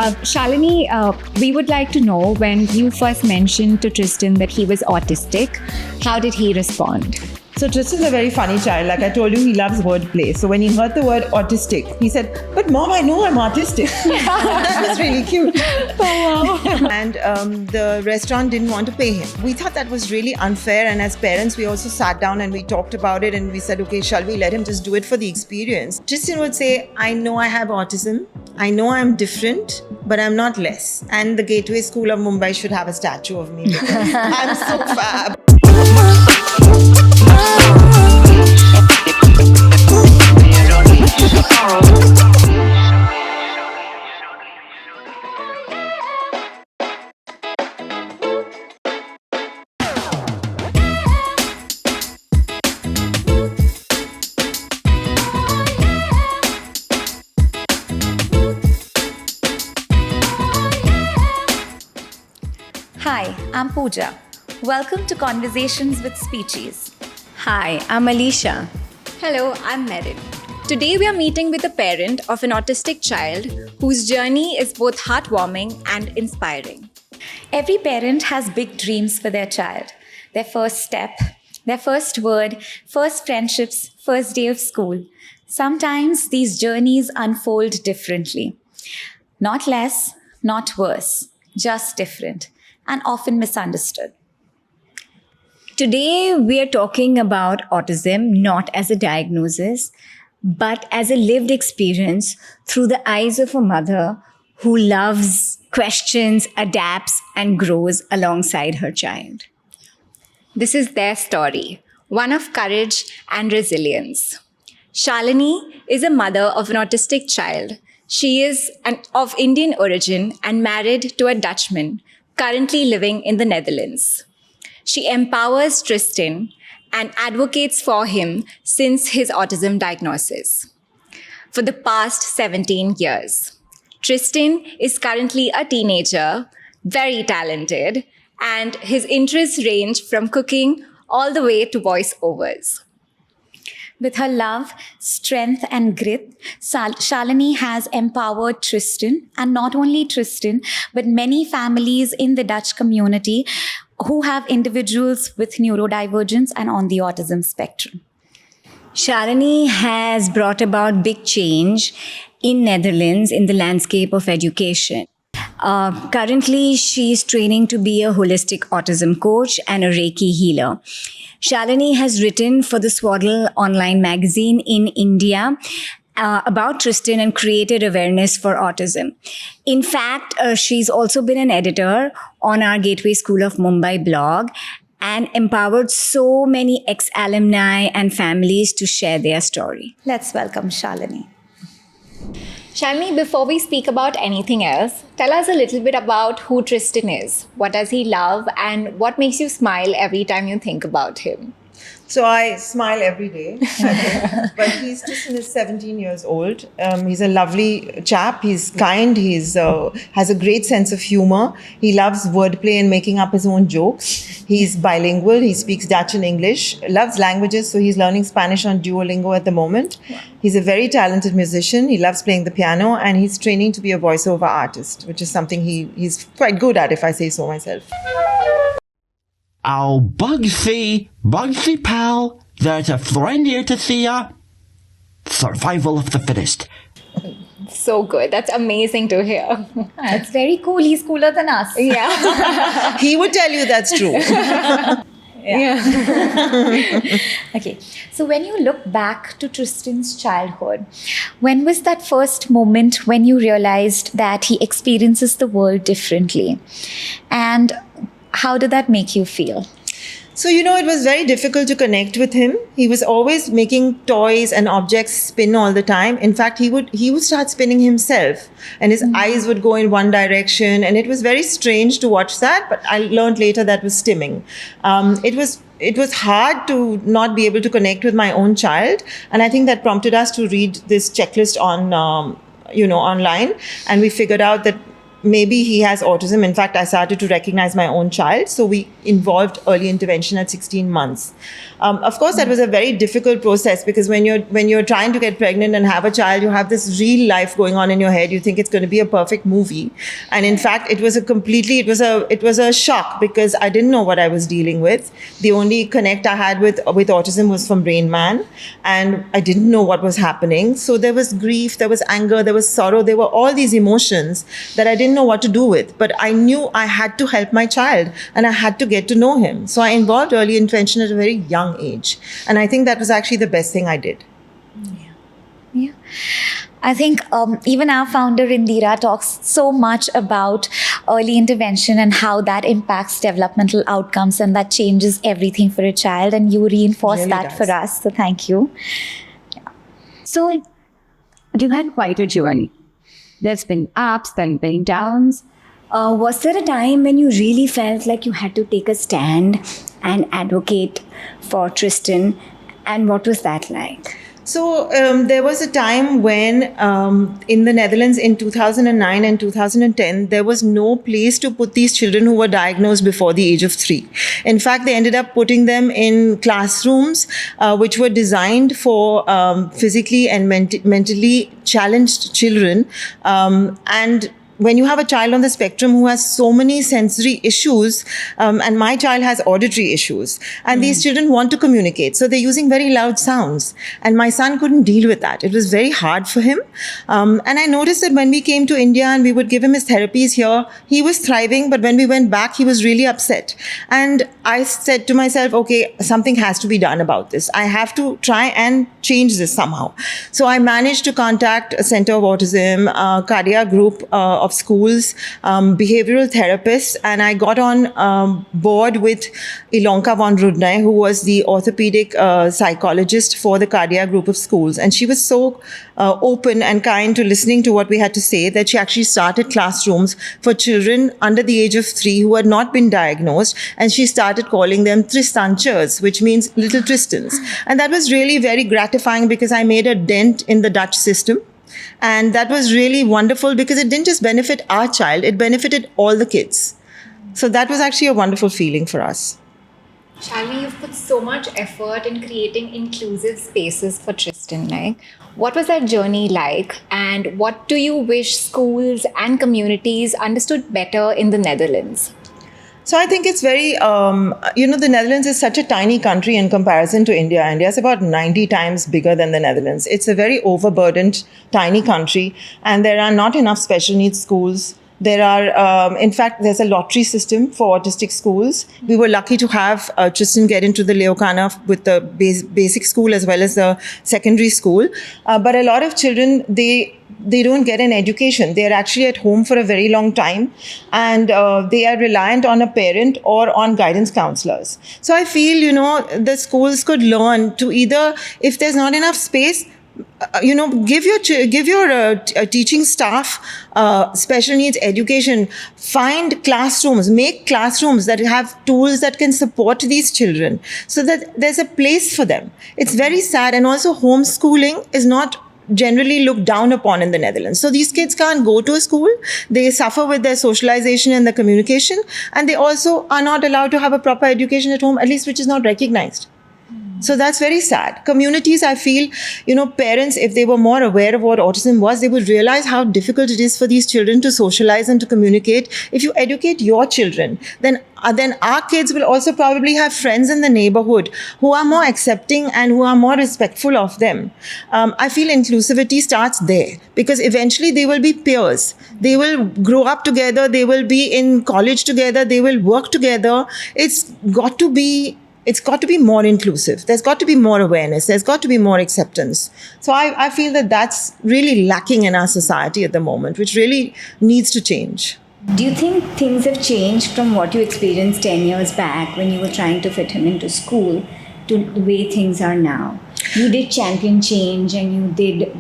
Shalini, we would like to know, when you first mentioned to Tristan that he was autistic, how did he respond? So Tristan's a very funny child. Like I told you, he loves wordplay. So when he heard the word autistic, he said, "But Mom, I know I'm autistic." That was really cute. Oh, wow. And the restaurant didn't want to pay him. We thought that was really unfair. And as parents, we also sat down and we talked about it. And we said, okay, shall we let him just do it for the experience? Tristan would say, "I know I have autism. I know I'm different, but I'm not less. And the Gateway School of Mumbai should have a statue of me because I'm so fab." Hi, I'm Pooja. Welcome to Conversations with Speechies. Hi, I'm Alicia. Hello, I'm Merin. Today we are meeting with a parent of an autistic child whose journey is both heartwarming and inspiring. Every parent has big dreams for their child. Their first step, their first word, first friendships, first day of school. Sometimes these journeys unfold differently. Not less, not worse, just different, and often misunderstood. Today we are talking about autism not as a diagnosis, but as a lived experience through the eyes of a mother who loves, questions, adapts, and grows alongside her child. This is their story, one of courage and resilience. Shalini is a mother of an autistic child. She is of Indian origin and married to a Dutchman, currently living in the Netherlands. She empowers Tristan and advocates for him since his autism diagnosis for the past 17 years. Tristan is currently a teenager, very talented, and his interests range from cooking all the way to voiceovers. With her love, strength, and grit, Shalini has empowered Tristan, and not only Tristan, but many families in the Dutch community who have individuals with neurodivergence and on the autism spectrum. Shalini has brought about big change in Netherlands in the landscape of education. Currently, she is training to be a holistic autism coach and a Reiki healer. Shalini has written for the Swaddle online magazine in India about Tristan and created awareness for autism. In fact, she's also been an editor on our Gateway School of Mumbai blog and empowered so many ex-alumni and families to share their story. Let's welcome Shalini. Shalini, before we speak about anything else, tell us a little bit about who Tristan is. What does he love and what makes you smile every time you think about him? So I smile every day, but he's just in his 17 years old. He's a lovely chap. He's kind. He's has a great sense of humor. He loves wordplay and making up his own jokes. He's bilingual. He speaks Dutch and English. Loves languages, so he's learning Spanish on Duolingo at the moment. Wow. He's a very talented musician. He loves playing the piano, and he's training to be a voiceover artist, which is something he's quite good at, if I say so myself. Oh, Bugsy pal, there's a friend here to see ya. Survival of the fittest. So good. That's amazing to hear. That's very cool. He's cooler than us. Yeah. He would tell you that's true. Yeah. Okay. So when you look back to Tristan's childhood, when was that first moment when you realized that he experiences the world differently? And how did that make you feel? So, it was very difficult to connect with him. He was always making toys and objects spin all the time. In fact, he would start spinning himself and his eyes would go in one direction. And it was very strange to watch that. But I learned later that was stimming. It was hard to not be able to connect with my own child. And I think that prompted us to read this checklist on, online. And we figured out that maybe he has autism. In fact, I started to recognize my own child. So we involved early intervention at 16 months. Of course, that was a very difficult process because when you're trying to get pregnant and have a child, you have this real life going on in your head. You think it's going to be a perfect movie, and in fact, it was a shock because I didn't know what I was dealing with. The only connect I had with autism was from Brain Man, and I didn't know what was happening. So there was grief, there was anger, there was sorrow, there were all these emotions that I didn't know what to do with. But I knew I had to help my child and I had to get to know him. So I involved early intervention at a very young age. And I think that was actually the best thing I did. Yeah. I think even our founder Indira talks so much about early intervention and how that impacts developmental outcomes and that changes everything for a child. And you reinforce Really that does. for us. So thank you. So you had quite a journey. There's been ups, then been downs. Was there a time when you really felt like you had to take a stand and advocate for Tristan? And what was that like? So there was a time when in the Netherlands in 2009 and 2010, there was no place to put these children who were diagnosed before the age of 3. In fact, they ended up putting them in classrooms which were designed for physically and mentally challenged children. And when you have a child on the spectrum who has so many sensory issues, and my child has auditory issues, and these children want to communicate, so they're using very loud sounds. And my son couldn't deal with that. It was very hard for him. And I noticed that when we came to India and we would give him his therapies here, he was thriving, but when we went back, he was really upset. And I said to myself, okay, something has to be done about this. I have to try and change this somehow. So I managed to contact a Center of Autism, cardiac group of schools, behavioral therapists, and I got on board with Ilonka von Rudnay, who was the orthopedic psychologist for the cardiac group of schools. And she was so open and kind to listening to what we had to say that she actually started classrooms for children under the age of 3 who had not been diagnosed, and she started calling them Tristanchers, which means little Tristans. And that was really very gratifying because I made a dent in the Dutch system. And that was really wonderful because it didn't just benefit our child, it benefited all the kids. So that was actually a wonderful feeling for us. Shalini, you've put so much effort in creating inclusive spaces for Tristan. Like, what was that journey like? And what do you wish schools and communities understood better in the Netherlands? So I think it's very, the Netherlands is such a tiny country in comparison to India. India is about 90 times bigger than the Netherlands. It's a very overburdened, tiny country, and there are not enough special needs schools. There are, in fact, there's a lottery system for autistic schools. We were lucky to have Tristan get into the Leokana with the basic school as well as the secondary school. But a lot of children, they don't get an education. They are actually at home for a very long time, and they are reliant on a parent or on guidance counselors. So I feel, the schools could learn to either, if there's not enough space, give your teaching staff special needs education. Find classrooms, make classrooms that have tools that can support these children so that there's a place for them. It's very sad. And also homeschooling is not generally looked down upon in the Netherlands. So these kids can't go to a school. They suffer with their socialization and their communication. And they also are not allowed to have a proper education at home, at least which is not recognized. So that's very sad. Communities, I feel, parents, if they were more aware of what autism was, they would realize how difficult it is for these children to socialize and to communicate. If you educate your children, then our kids will also probably have friends in the neighborhood who are more accepting and who are more respectful of them. I feel inclusivity starts there because eventually they will be peers. They will grow up together. They will be in college together. They will work together. It's got to be more inclusive. There's got to be more awareness. There's got to be more acceptance. So I feel that that's really lacking in our society at the moment, which really needs to change. Do you think things have changed from what you experienced 10 years back when you were trying to fit him into school to the way things are now? You did champion change and you did,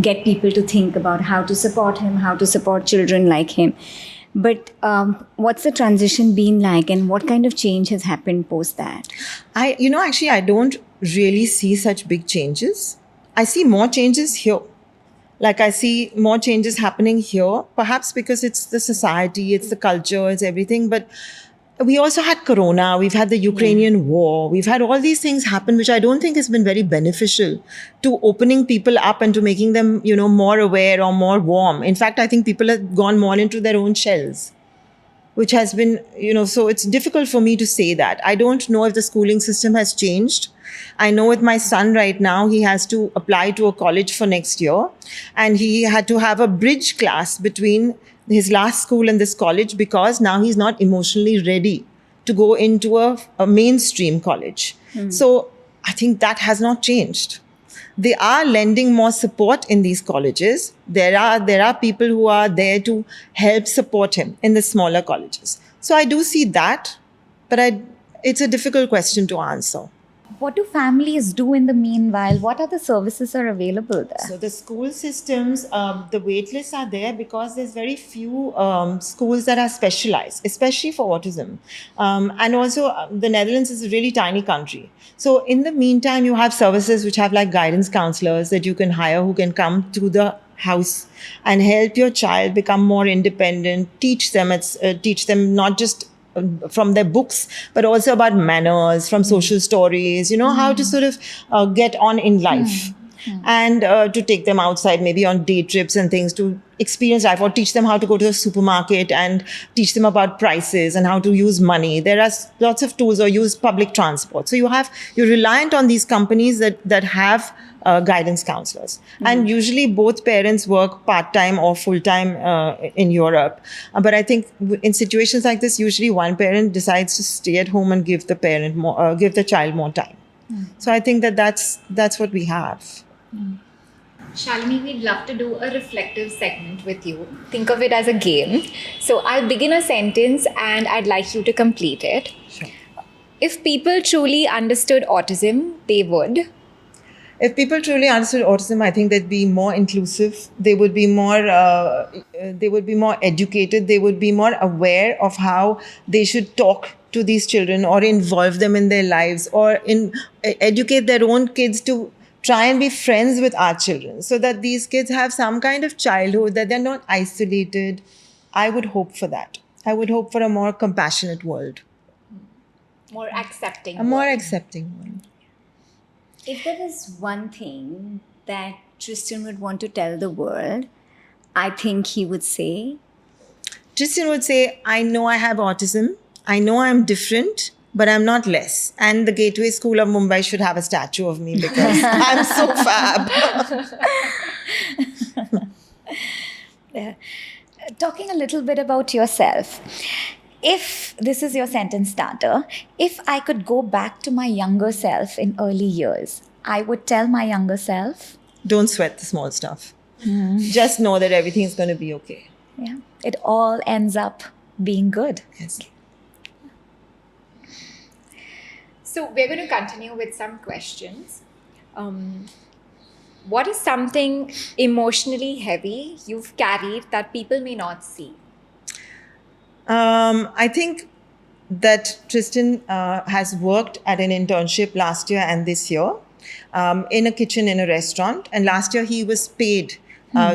get people to think about how to support him, how to support children like him. But what's the transition been like and what kind of change has happened post that? I don't really see such big changes. I see more changes here. Like I see more changes happening here, perhaps because it's the society, it's the culture, it's everything. But we also had Corona, we've had the Ukrainian war, we've had all these things happen, which I don't think has been very beneficial to opening people up and to making them, more aware or more warm. In fact, I think people have gone more into their own shells, which has been, so it's difficult for me to say that. I don't know if the schooling system has changed. I know with my son right now, he has to apply to a college for next year, and he had to have a bridge class between his last school and this college because now he's not emotionally ready to go into a mainstream college. So I think that has not changed. They are lending more support in these colleges. There are people who are there to help support him in the smaller colleges. So I do see that, but it's a difficult question to answer. What do families do in the meanwhile? What other services are available there? So the school systems, the wait lists are there because there's very few schools that are specialized, especially for autism. And also the Netherlands is a really tiny country. So in the meantime, you have services which have like guidance counselors that you can hire who can come to the house and help your child become more independent, teach them not just from their books, but also about manners, from social stories, how to sort of get on in life. And to take them outside, maybe on day trips and things to experience life, or teach them how to go to the supermarket and teach them about prices and how to use money. There are lots of tools, or use public transport. So you're reliant on these companies that have guidance counselors. And usually both parents work part-time or full-time in Europe. But I think in situations like this, usually one parent decides to stay at home and give the child more time. So I think that's what we have. Shalini, we'd love to do a reflective segment with you. Think of it as a game. So I'll begin a sentence and I'd like you to complete it. Sure. If people truly understood autism, they would. If people truly understood autism, I think they'd be more inclusive. They would be more educated. They would be more aware of how they should talk to these children or involve them in their lives, or educate their own kids to try and be friends with our children, so that these kids have some kind of childhood, that they're not isolated. I would hope for that. I would hope for a more compassionate world. More accepting. A more accepting one. If there was one thing that Tristan would want to tell the world, I think he would say, Tristan would say, I know I have autism. I know I'm different, but I'm not less. And the Gateway School of Mumbai should have a statue of me because I'm so fab. Yeah. Talking a little bit about yourself. If this is your sentence starter, if I could go back to my younger self in early years, I would tell my younger self, Don't sweat the small stuff. Just know that everything's going to be okay. yeah, it all ends up being good. Yes. So we're going to continue with some questions. What is something emotionally heavy you've carried that people may not see? I think that Tristan has worked at an internship last year and this year in a kitchen in a restaurant. And last year he was paid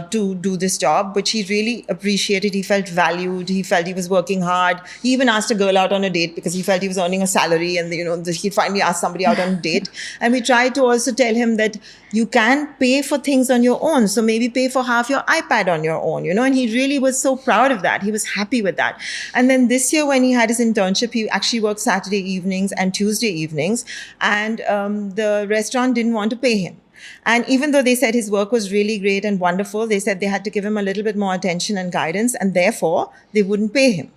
to do this job, which he really appreciated. He felt valued. He felt he was working hard. He even asked a girl out on a date because he felt he was earning a salary, and he finally asked somebody out on a date. And we tried to also tell him that you can pay for things on your own. So maybe pay for half your iPad on your own, and he really was so proud of that. He was happy with that. And then this year when he had his internship, he actually worked Saturday evenings and Tuesday evenings, and the restaurant didn't want to pay him. And even though they said his work was really great and wonderful, they said they had to give him a little bit more attention and guidance, and therefore they wouldn't pay him.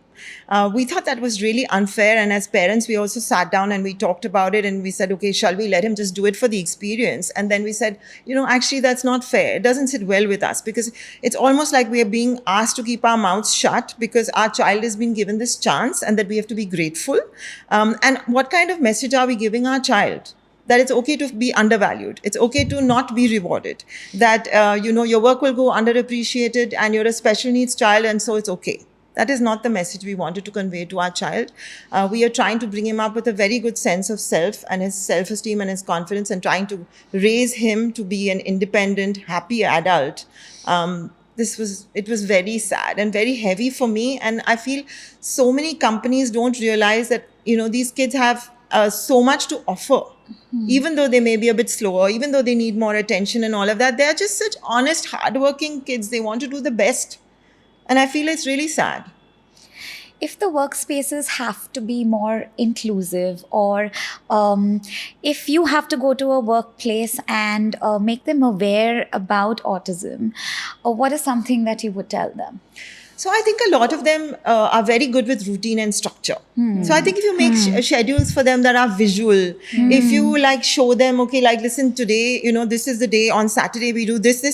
We thought that was really unfair. And as parents, we also sat down and we talked about it, and we said, okay, shall we let him just do it for the experience? And then we said, actually, that's not fair. It doesn't sit well with us, because it's almost like we are being asked to keep our mouths shut because our child has been given this chance and that we have to be grateful. And what kind of message are we giving our child? That it's okay to be undervalued. It's okay to not be rewarded. That, your work will go underappreciated and you're a special needs child, and so it's okay. That is not the message we wanted to convey to our child. We are trying to bring him up with a very good sense of self and his self-esteem and his confidence, and trying to raise him to be an independent, happy adult. It was very sad and very heavy for me. And I feel so many companies don't realize that, these kids have so much to offer. Even though they may be a bit slower, even though they need more attention and all of that, they're just such honest, hardworking kids. They want to do the best. And I feel it's really sad. If the workspaces have to be more inclusive, or if you have to go to a workplace and make them aware about autism, what is something that you would tell them? So I think a lot of them are very good with routine and structure. So I think if you make schedules for them that are visual, if you show them, okay, listen, today, this is the day, on Saturday we do this,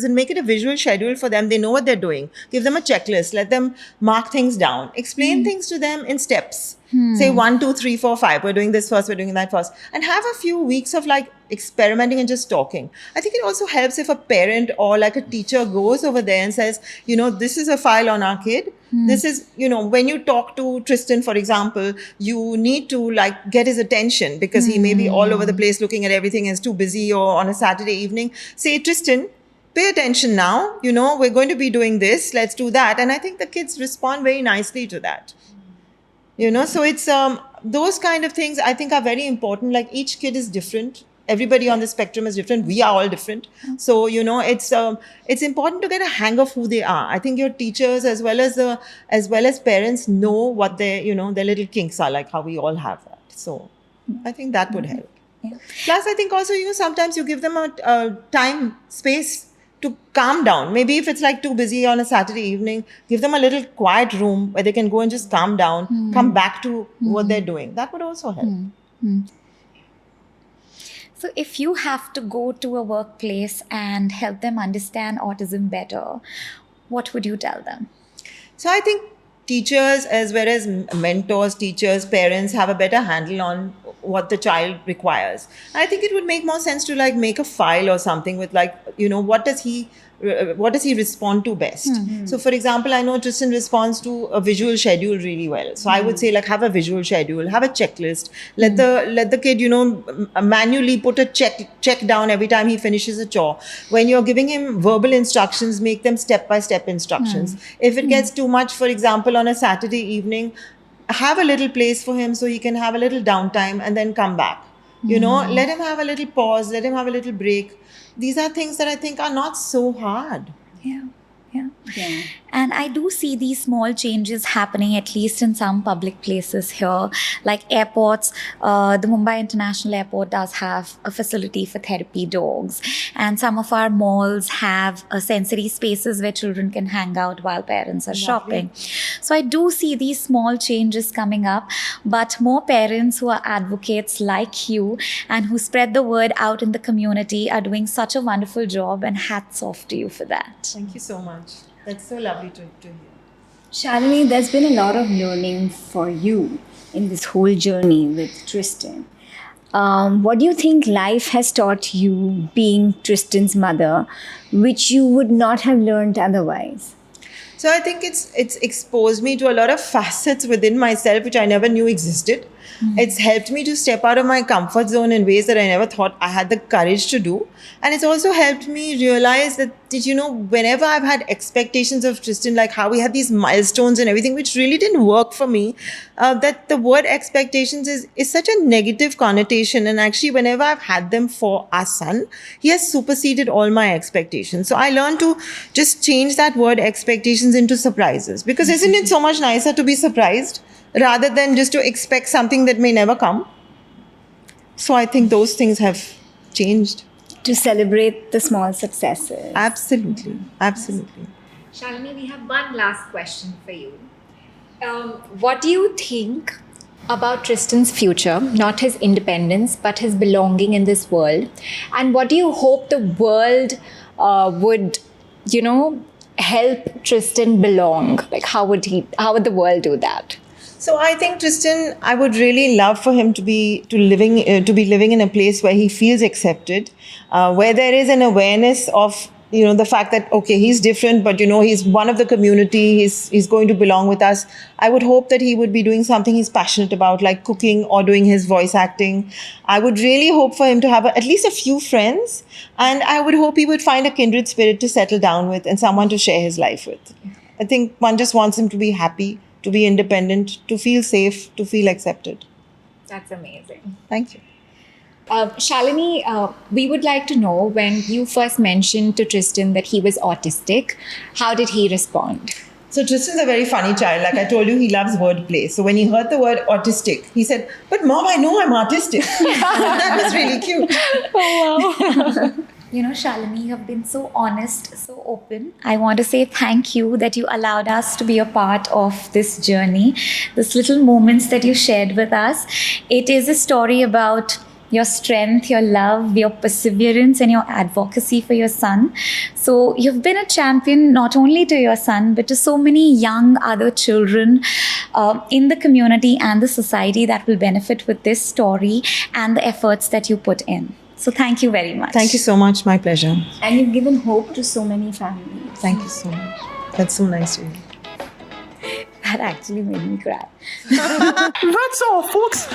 and make it a visual schedule for them. They know what they're doing. Give them a checklist. Let them mark things down. Explain things to them in steps. Say 1, 2, 3, 4, 5. We're doing this first, we're doing that first. And have a few weeks of experimenting and just talking. I think it also helps if a parent or a teacher goes over there and says, this is a file on our kid. This is, when you talk to Tristan, for example, you need to get his attention, because he may be all over the place looking at everything and is too busy, or on a Saturday evening. Say, Tristan, pay attention now. We're going to be doing this. Let's do that. And I think the kids respond very nicely to that. So it's those kind of things I think are very important. Each kid is different. Everybody on the spectrum is different. We are all different. So, it's important to get a hang of who they are. I think your teachers as well as parents know what their little kinks are, like how we all have that. So I think that would help. Yeah. Plus, I think also, sometimes you give them a time, space to calm down. Maybe if it's too busy on a Saturday evening, give them a little quiet room where they can go and just calm down, come back to what they're doing. That would also help. So if you have to go to a workplace and help them understand autism better, what would you tell them? So I think teachers, as well as mentors, teachers, parents, have a better handle on what the child requires. I think it would make more sense to make a file or something with what does he respond to best. So for example, I know Tristan responds to a visual schedule really well. So I would say have a visual schedule, have a checklist, let the kid manually put a check down every time he finishes a chore. When you're giving him verbal instructions, make them step-by-step instructions. If it gets too much, for example, on a Saturday evening, have a little place for him so he can have a little downtime and then come back. Let him have a little pause, let him have a little break. These are things that I think are not so hard. Yeah. And I do see these small changes happening, at least in some public places here, like airports. The Mumbai International Airport does have a facility for therapy dogs, and some of our malls have sensory spaces where children can hang out while parents are shopping. So I do see these small changes coming up, but more parents who are advocates like you and who spread the word out in the community are doing such a wonderful job, and hats off to you for that. Thank you so much. That's so lovely to hear. Shalini, there's been a lot of learning for you in this whole journey with Tristan. What do you think life has taught you being Tristan's mother, which you would not have learned otherwise? So I think it's exposed me to a lot of facets within myself which I never knew existed. It's helped me to step out of my comfort zone in ways that I never thought I had the courage to do. And it's also helped me realize that, whenever I've had expectations of Tristan, how we had these milestones and everything, which really didn't work for me, that the word expectations is such a negative connotation. And actually, whenever I've had them for our son, he has superseded all my expectations. So I learned to just change that word expectations into surprises. Because isn't it so much nicer to be surprised rather than just to expect something that may never come? So I think those things have changed. To celebrate the small successes. Absolutely. Shalini, we have one last question for you. What do you think about Tristan's future, not his independence, but his belonging in this world? And what do you hope the world would, help Tristan belong? How would the world do that? So I think Tristan, I would really love for him to be living in a place where he feels accepted, where there is an awareness of the fact that, okay, he's different, but, he's one of the community, he's going to belong with us. I would hope that he would be doing something he's passionate about, like cooking or doing his voice acting. I would really hope for him to have at least a few friends, and I would hope he would find a kindred spirit to settle down with and someone to share his life with. I think one just wants him to be happy, to be independent, to feel safe, to feel accepted. That's amazing. Thank you. Shalini, we would like to know, when you first mentioned to Tristan that he was autistic, how did he respond? So Tristan's a very funny child. Like I told you, he loves wordplay. So when he heard the word autistic, he said, "But Mom, I know I'm autistic." That was really cute. Shalini, you have been so honest, so open. I want to say thank you that you allowed us to be a part of this journey. These little moments that you shared with us. It is a story about your strength, your love, your perseverance, and your advocacy for your son. So you've been a champion not only to your son, but to so many young other children in the community and the society that will benefit with this story and the efforts that you put in. So thank you very much. Thank you so much. My pleasure. And you've given hope to so many families. Thank you so much. That's so nice of you. That actually made me cry. That's all, folks.